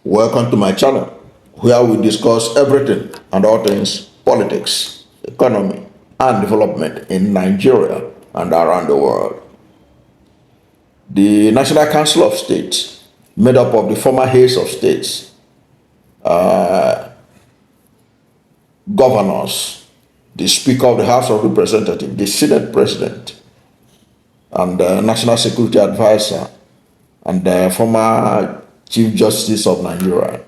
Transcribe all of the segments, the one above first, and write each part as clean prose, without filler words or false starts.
Welcome to my channel, where we discuss everything and all things politics, economy, and development in Nigeria and around the world. The National Council of States, made up of the former heads of states, governors, the Speaker of the House of Representatives, the Senate President, and the National Security Advisor, and the former Chief Justice of Nigeria.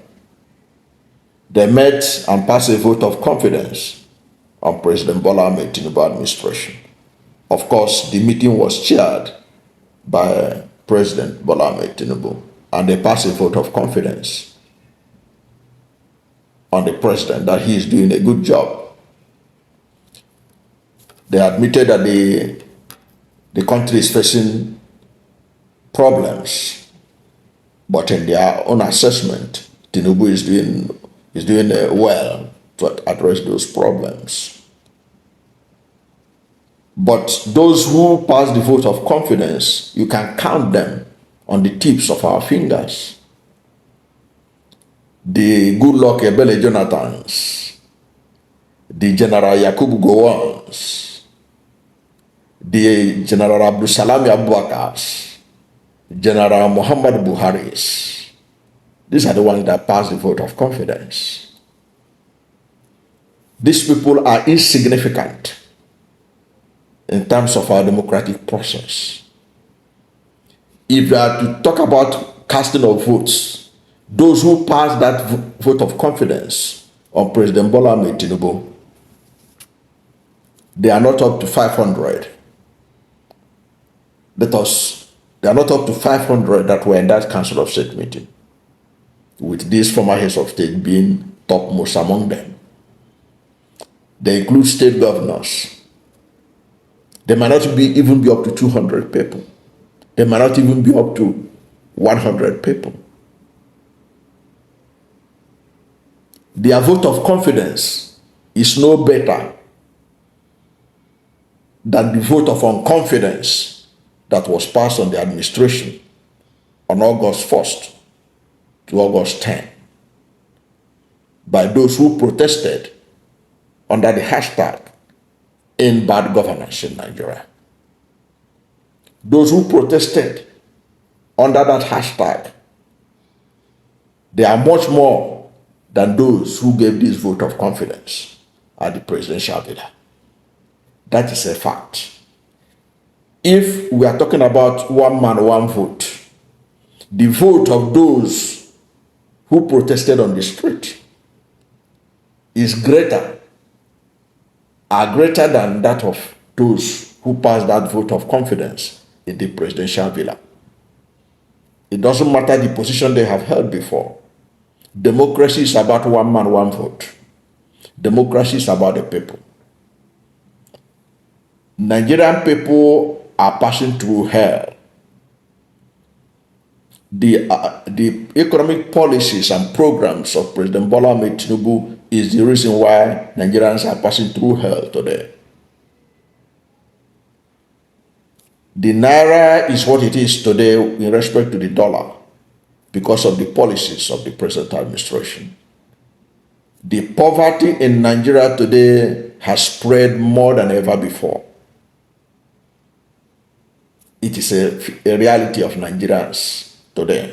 They met and passed a vote of confidence on President Bola Ahmed Tinubu administration. Of course, the meeting was chaired by President Bola Ahmed Tinubu, and they passed a vote of confidence on the president that he is doing a good job. They admitted that the country is facing problems, but in their own assessment, Tinubu is doing well to address those problems. But those who passed the vote of confidence, you can count them on the tips of our fingers. The Goodluck Ebele Jonathans, the General Yakubu Gowons, the General Abdul Salami Abubakars, General Muhammad Buhari's. These are the ones that passed the vote of confidence. These people are insignificant in terms of our democratic process. If we are to talk about casting of votes, those who passed that vote of confidence on President Bola Ahmed Tinubu, they are not up to 500. They are not up to 500 that were in that Council of State meeting, with these former heads of state being topmost among them. They include state governors. They might not even be up to 200 people. They might not even be up to 100 people. Their vote of confidence is no better than the vote of unconfidence that was passed on the administration on August 1st to August 10 by those who protested under the hashtag "In Bad Governance in Nigeria." Those who protested under that hashtag, they are much more than those who gave this vote of confidence at the presidential villa. That is a fact. If we are talking about one man, one vote, the vote of those who protested on the street is greater than that of those who passed that vote of confidence in the presidential villa. It doesn't matter the position they have held before. Democracy is about one man, one vote. Democracy is about the people. Nigerian people are passing through hell. The economic policies and programs of President Bola Ahmed Tinubu is the reason why Nigerians are passing through hell today. The naira is what it is today in respect to the dollar because of the policies of the present administration. The poverty in Nigeria today has spread more than ever before. It is a reality of Nigerians today.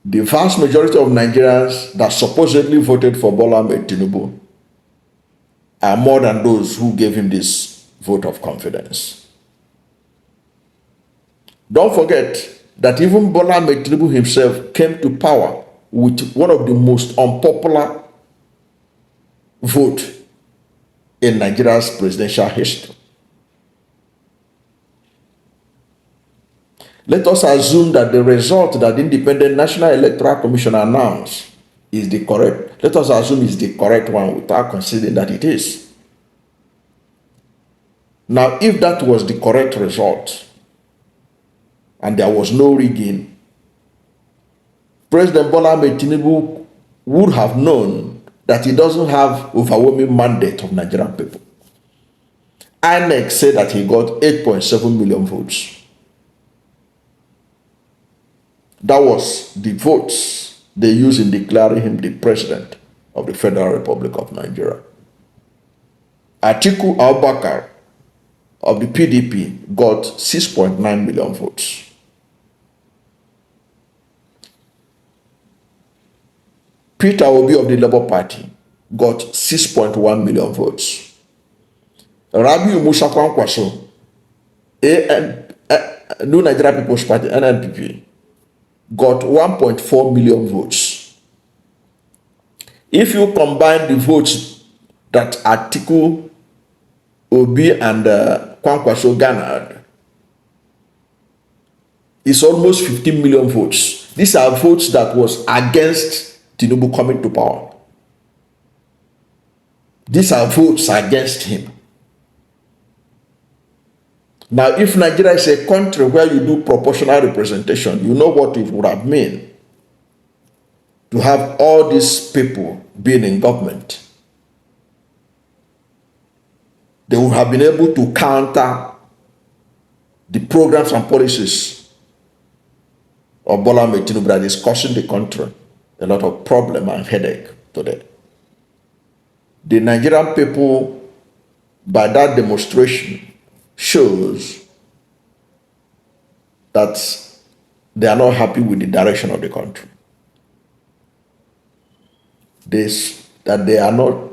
The vast majority of Nigerians that supposedly voted for Bola Ahmed Tinubu are more than those who gave him this vote of confidence. Don't forget that even Bola Ahmed Tinubu himself came to power with one of the most unpopular votes in Nigeria's presidential history. Let us assume that the result that the Independent National Electoral Commission announced is the correct. Let us assume it's the correct one without considering that it is. Now, if that was the correct result and there was no rigging, President Bola Ahmed Tinubu would have known that he doesn't have overwhelming mandate of Nigerian people. INEC said that he got 8.7 million votes. That was the votes they used in declaring him the president of the Federal Republic of Nigeria. Atiku Abubakar of the PDP got 6.9 million votes. Peter Obi of the Labour Party got 6.1 million votes. Rabiu Musa Kwankwaso, New Nigeria People's Party, NNPP, got 1.4 million votes. If you combine the votes that Atiku, Obi, and Kwankwaso garnered, it's almost 15 million votes. These are votes that was against Tinubu coming to power. These are votes against him. Now, if Nigeria is a country where you do proportional representation, you know what it would have meant to have all these people being in government. They would have been able to counter the programs and policies of Bola Ahmed Tinubu that is causing the country a lot of problem and headache today. The Nigerian people, by that demonstration, shows that they are not happy with the direction of the country. That they are not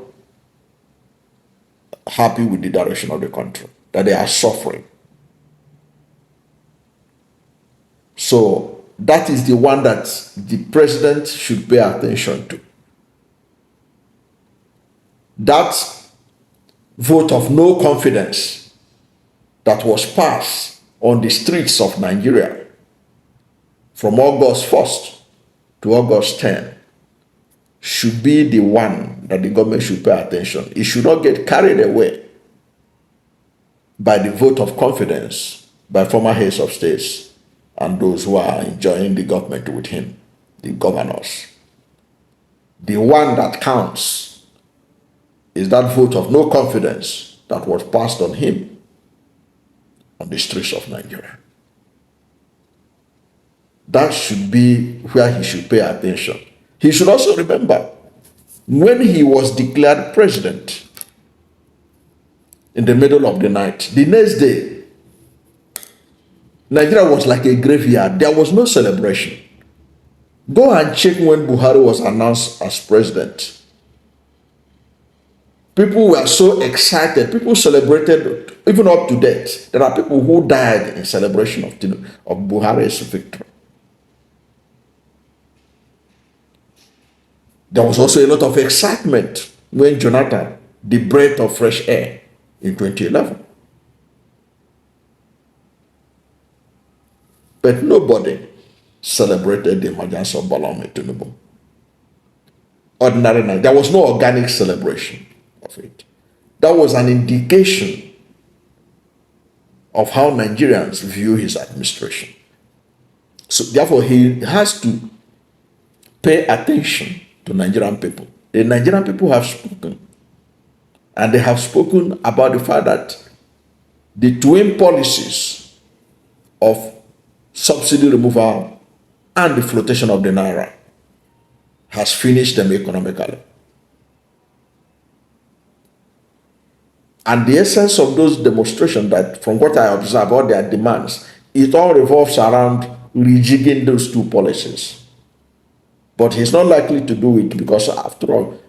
happy with the direction of the country, that they are suffering. So that is the one that the president should pay attention to. That vote of no confidence that was passed on the streets of Nigeria from August 1st to August 10th should be the one that the government should pay attention. It should not get carried away by the vote of confidence by former heads of states and those who are enjoying the government with him, the governors. The one that counts is that vote of no confidence that was passed on him on the streets of Nigeria. That should be where he should pay attention. He should also remember when he was declared president in the middle of the night, the next day, Nigeria was like a graveyard. There was no celebration. Go and check when Buhari was announced as president. People were so excited. People celebrated even up to date. There are people who died in celebration of Buhari's victory. There was also a lot of excitement when Jonathan, the breath of fresh air in 2011. But nobody celebrated the emergence of Bola Ahmed Tinubu. Ordinary night. There was no organic celebration of it. That was an indication of how Nigerians view his administration. So therefore, he has to pay attention to Nigerian people. The Nigerian people have spoken. And they have spoken about the fact that the twin policies of subsidy removal and the flotation of the naira has finished them economically. And the essence of those demonstrations, that from what I observe, all their demands, it all revolves around rejigging those two policies. But he's not likely to do it because, after all,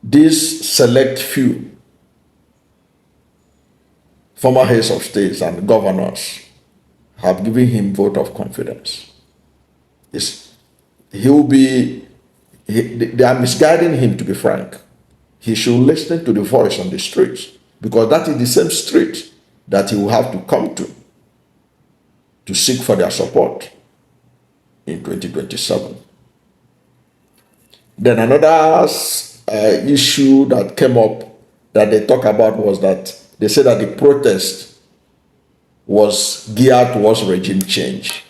these select few former heads of states and governors have given him vote of confidence. They are misguiding him, to be frank. He should listen to the voice on the streets, because that is the same street that he will have to come to seek for their support in 2027. Then another issue that came up that they talk about was that they said that the protest was geared towards regime change.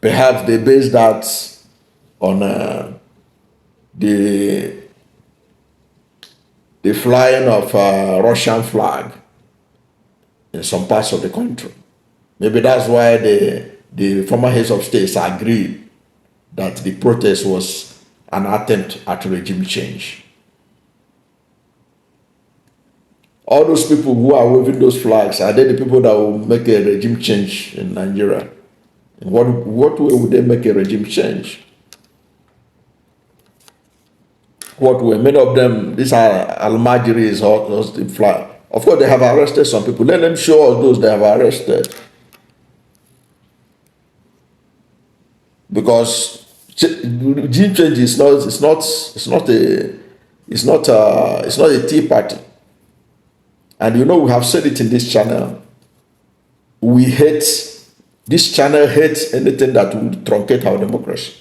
Perhaps they based that on the flying of Russian flag in some parts of the country. Maybe that's why they the former heads of states agreed that the protest was an attempt at regime change. All those people who are waving those flags, are they the people that will make a regime change in Nigeria? In what way would they make a regime change? What way? Many of them, these are Almajiris or those the flag. Of course, they have arrested some people. Let them show us those they have arrested. Because regime change is not a tea party. And you know, we have said it in this channel. This channel hates anything that will truncate our democracy.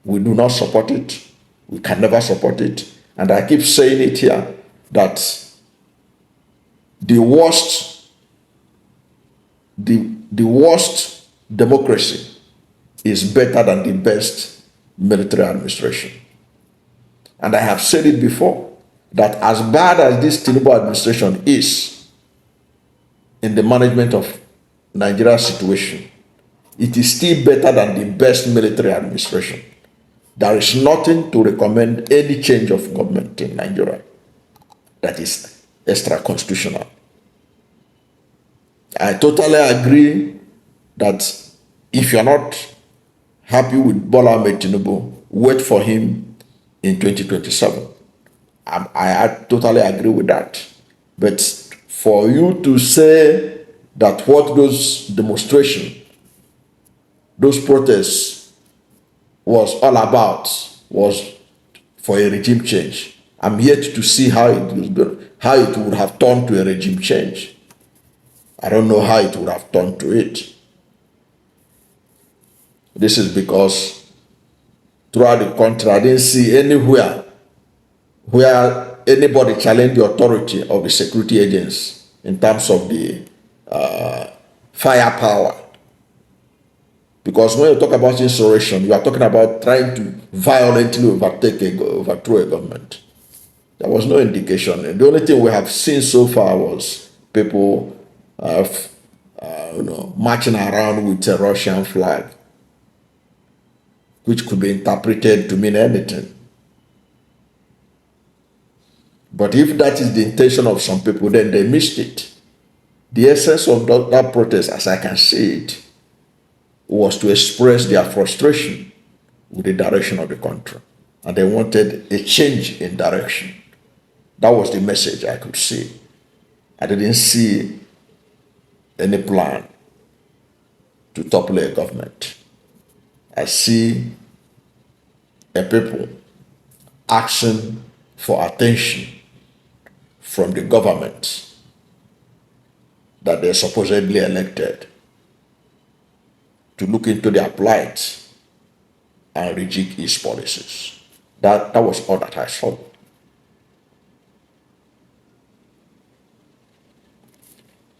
We do not support it. We can never support it. And I keep saying it here that the worst democracy is better than the best military administration. And I have said it before, that as bad as this Tinubu administration is in the management of Nigeria's situation, it is still better than the best military administration. There is nothing to recommend any change of government in Nigeria that is extra-constitutional. I totally agree that if you're not happy with Bola Ahmed Tinubu, wait for him in 2027. I totally agree with that. But for you to say that what those demonstrations, those protests was all about was for a regime change, I'm yet to see how it would have turned to a regime change. I don't know how it would have turned to it. This is because throughout the country, I didn't see anywhere where anybody challenged the authority of the security agents in terms of the firepower. Because when you talk about insurrection, you are talking about trying to violently overthrow a government. There was no indication. And the only thing we have seen so far was people marching around with a Russian flag, which could be interpreted to mean anything. But if that is the intention of some people, then they missed it. The essence of that protest, as I can see it, was to express their frustration with the direction of the country. And they wanted a change in direction. That was the message I could see. I didn't see any plan to topple a government. I see a people asking for attention from the government that they supposedly elected to look into their plight and reject its policies. That was all that I saw.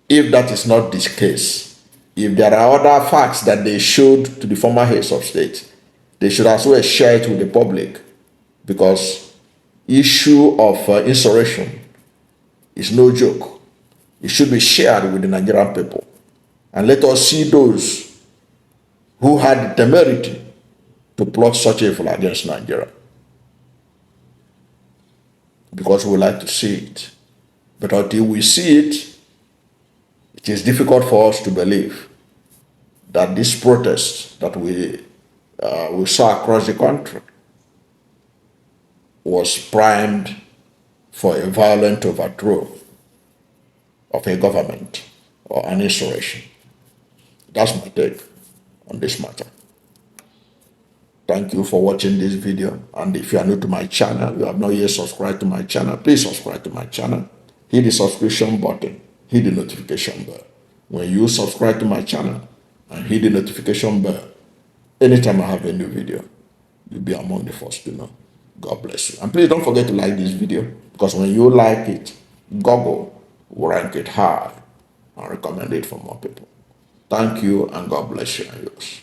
If that is not this case, if there are other facts that they showed to the former heads of state, they should as well share it with the public, because issue of insurrection is no joke. It should be shared with the Nigerian people. And let us see those who had the temerity to plot such evil against Nigeria. Because we like to see it. But until we see it, it is difficult for us to believe that this protest that we saw across the country was primed for a violent overthrow of a government or an insurrection. That's my take on this matter. Thank you for watching this video. And if you are new to my channel, you have not yet subscribed to my channel, please subscribe to my channel. Hit the subscription button, hit the notification bell. When you subscribe to my channel and hit the notification bell, anytime I have a new video, you'll be among the first to know. God bless you. And please don't forget to like this video, because when you like it, Google will rank it high and recommend it for more people. Thank you, and God bless you and yours.